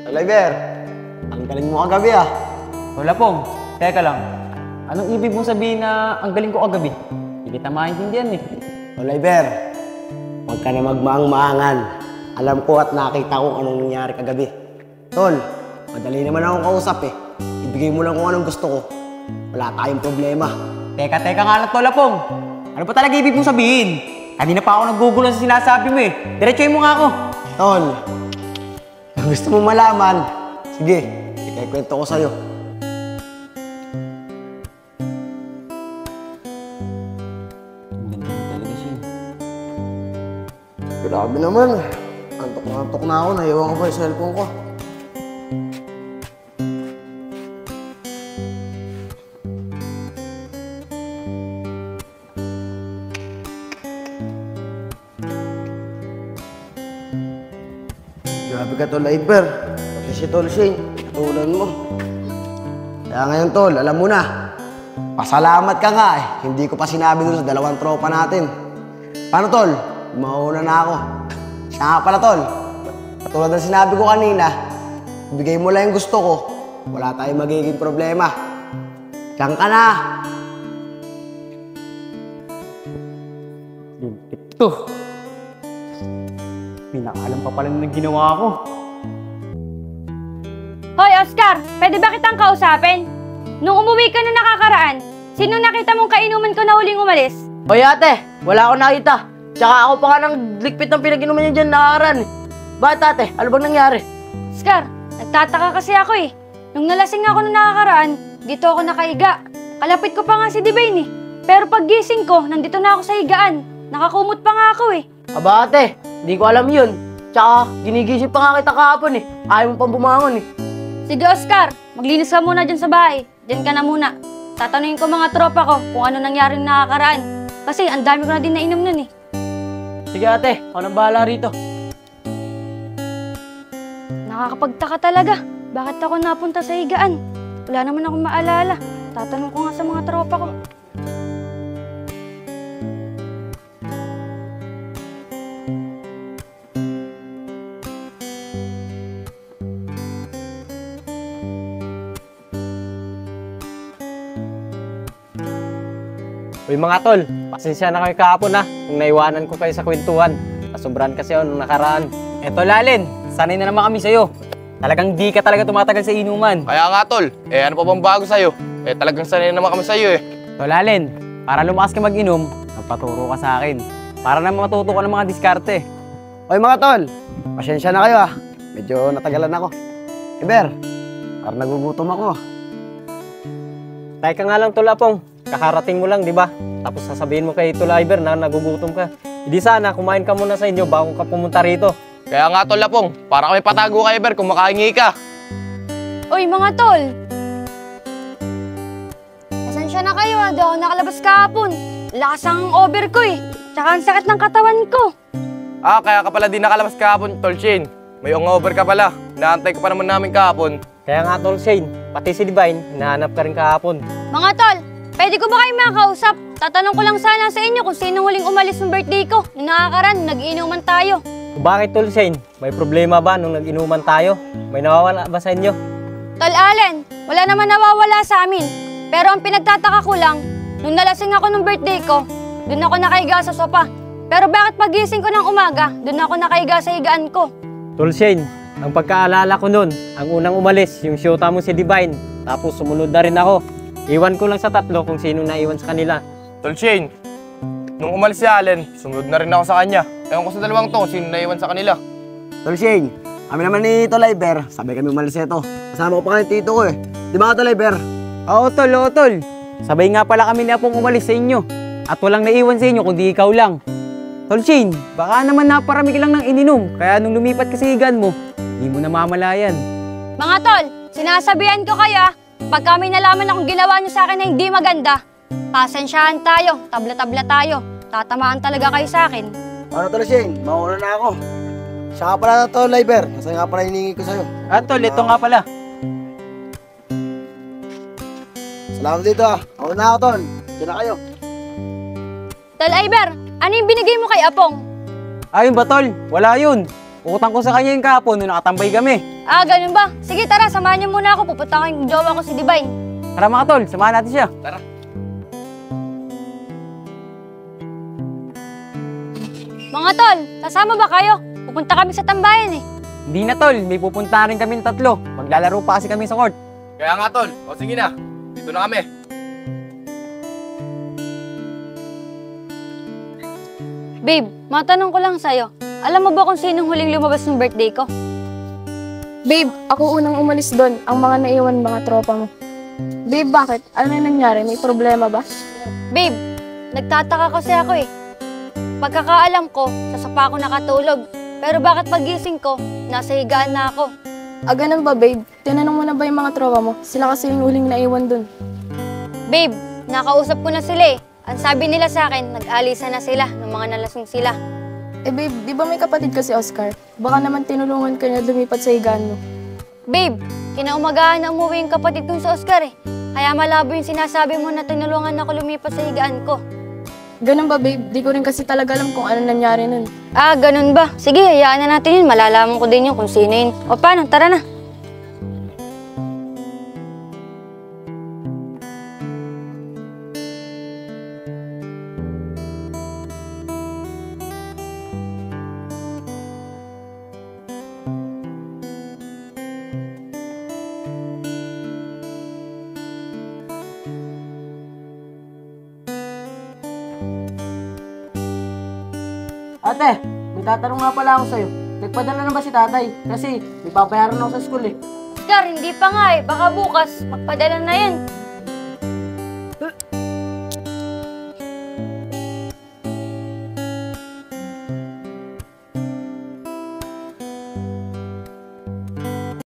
Oliver, ang galing mo kagabi ah. Wala pong. Teka lang. Anong ibig mong sabihin na ang galing ko kagabi? Hindi kita maintindihan eh. Oliver, huwag ka na magmaang-maangan. Alam ko at nakita ko anong nangyari kagabi. Tol, madali naman akong kausap eh. Ibigay mo lang kung anong gusto ko. Wala tayong problema. Teka nga lang, Tol Apong. Ano pa talaga ibig mong sabihin? Kanina pa ako nagugulan sa sinasabi mo eh. Diretsuhin mo nga ako. Tol, kung gusto mo malaman, sige, ikikwento ko sa'yo. Grabe naman. Antok na ako. Naiwan ko pa yung cellphone ko. Grabe ka, Tol Iber. Pati si Tol Shane, tulan mo. Kaya ngayon, Tol, alam mo na. Pasalamat ka nga eh. Hindi ko pa sinabi dun sa dalawang tropa natin. Paano, Tol? Mauna na ako. Siya nga pala, Tol. Katulad ng sinabi ko kanina, bigay mo lang yung gusto ko, wala tayong magiging problema. Diyan ka na. Ito. Pinakaalam pa pala ng ginawa ko. Hoy, Oscar! Pwede ba kitang kausapin? Nung umuwi ka na nakakaraan, sino nakita mong kainuman ko na huling umalis? Hoy ate, wala akong nakita. Tsaka ako pa nga ng likpit ng pinag-inuman niya dyan nakaraan. Bakit ate? Ano bang nangyari? Oscar, nagtataka kasi ako eh. Nung nalasing ako nung nakakaraan, dito ako nakaiga. Kalapit ko pa nga si Divine eh. Pero pag gising ko, nandito na ako sa higaan. Nakakumot pa nga ako eh. Aba ate, di ko alam yun. Tsaka ginigising pa nga kita kahapon eh. Ayaw mo pang bumangon eh. Sige Oscar, maglinis ka muna dyan sa bahay. Diyan ka na muna. Tatanungin ko mga tropa ko kung ano nangyari nung nakakaraan. Kasi ang dami ko na din nainom nun eh. Sige ate, ako nang bahala rito. Nakakapagtaka talaga. Bakit ako napunta sa higaan? Wala naman akong maalala. Tatanong ko nga sa mga tropa ko. Uy mga tol, pasensya na kayo kahapon ha, kung naiwanan ko kayo sa kwentuhan. Nasobrahan kasi ako nung nakaraan. Eto Lalin, sanay na naman kami sa'yo. Talagang di ka talaga tumatagal sa inuman. Kaya nga tol, ano pa bang bago sa'yo? Talagang sanay naman kami sa'yo eh. So Lalin, para lumakas ka mag-inom, magpaturo ka sa akin. Para naman matuto ka ng mga diskarte. Oy mga Tol, pasensya na kayo ah. Medyo natagalan ako. Iber, parang nagugutom ako. Teka nga lang Tol Apong, kakarating mo lang, di ba? Tapos sasabihin mo kay Tol Iber na nagugutom ka. Hindi sana, kumain ka muna sa inyo bago ka pumunta rito. Kaya nga tol Apong, para kami patago kay Iber kung makahingi ka. Uy mga tol! Pasensya na kayo ha, di ako nakalabas kahapon. Lakas ang over ko eh. Tsaka ang sakit ng katawan ko. Kaya ka pala di nakalabas kahapon, Tol Shane. May hangover ka pala. Inaantay ka pa naman namin kahapon. Kaya nga Tol Shane, pati si Divine, hinahanap ka rin kahapon. Mga tol, pwede ko ba kayo makausap? Tatanong ko lang sana sa inyo kung sino huling umalis ng birthday ko. Nung nakakaran, nag-iinuman tayo. Bakit Tol Shane? May problema ba nung nag-inuman tayo? May nawawala ba sa inyo? Tol Allen, wala naman nawawala sa amin. Pero ang pinagtataka ko lang, nung nalasing ako ng birthday ko, doon ako nakahiga sa sopa. Pero bakit pagising ko ng umaga, doon ako nakahiga sa higaan ko? Tol Shane, ang pagkaalala ko nun, ang unang umalis, yung syota mo si Divine. Tapos sumunod na rin ako. Iwan ko lang sa tatlo kung sino naiwan sa kanila. Tol Shane, nung umalis si Allen, sumunod na rin ako sa kanya. Ewan ko sa dalawang to, sino naiwan sa kanila. Tol Shane, kami naman ni Tol Iber, sabay kami umalis ito. Kasama ko pa kayo tito ko eh. Di ba Tol Iber? Oo Tol. Sabay nga pala kami ni Apong umalis sa inyo. At walang naiwan sa inyo kundi ikaw lang. Tol Shane, baka naman naparami ka lang ng ininom. Kaya nung lumipat ka sa higaan mo, hindi mo namamalayan. Mga tol, sinasabihan ko kayo pag kami nalaman na kung ginawa niyo sa akin na hindi maganda, pasensyahan tayo, tabla-tabla tayo. Tatamaan talaga kayo sa akin. Ano Tol Shane, mauna na ako. Siya nga pala na Tol Iber, nasa nga pala hiningi ko sa'yo. Tol, ito nga pala. Salamat dito ah. Ako na ako Tol, diyan na kayo. Tol Iber, ano yung binigay mo kay Apong? Ayun ba Tol? Wala yun. Utang ko sa kanya yung kahapon nung nakatambay kami. Ah, ganun ba? Sige, tara, samahan niyo muna ako. Pupunta ko yung jowa ko si Divine. Tara mga tol, samahan natin siya. Tara. Mga tol, sasama ba kayo? Pupunta kami sa tambayan eh. Hindi na tol, may pupunta rin kami tatlo. Maglalaro pa kasi kami sa court. Kaya nga tol, o sige na. Dito na kami. Babe, matanong ko lang sa'yo. Alam mo ba kung sinong huling lumabas ng birthday ko? Babe, ako unang umalis doon, ang mga naiwan mga tropa mo. Babe, bakit? Ano yung nangyari? May problema ba? Babe, nagtataka kasi ako eh. Pagkakaalam ko, sa sopa ako nakatulog. Pero bakit pagising ko, nasa higaan na ako? Ah, ganun ba, babe? Tinanong mo na ba yung mga tropa mo? Sila kasi yung huling naiwan doon. Babe, nakausap ko na sila eh. Ang sabi nila sa akin, nag-alisa na sila ng mga nalasing sila. Eh babe, di ba may kapatid ka si Oscar? Baka naman tinulungan ka niya lumipat sa higaan mo. Babe, kinaumagahan na umuwi yung kapatid kong si Oscar eh. Kaya malabo yung sinasabi mo na tinulungan ako lumipat sa higaan ko. Ganun ba, babe? Di ko rin kasi talaga alam kung ano nangyari nun. Ah, ganun ba? Sige, hayaan na natin yun. Malalaman ko din yun kung sino yun. O paano? Tara na. Ate, may tatanong nga pala ako sa'yo. Nagpadala na ba si tatay? Kasi may papayaran ako sa school eh. Oscar, hindi pa nga eh. Baka bukas, magpadala na yan.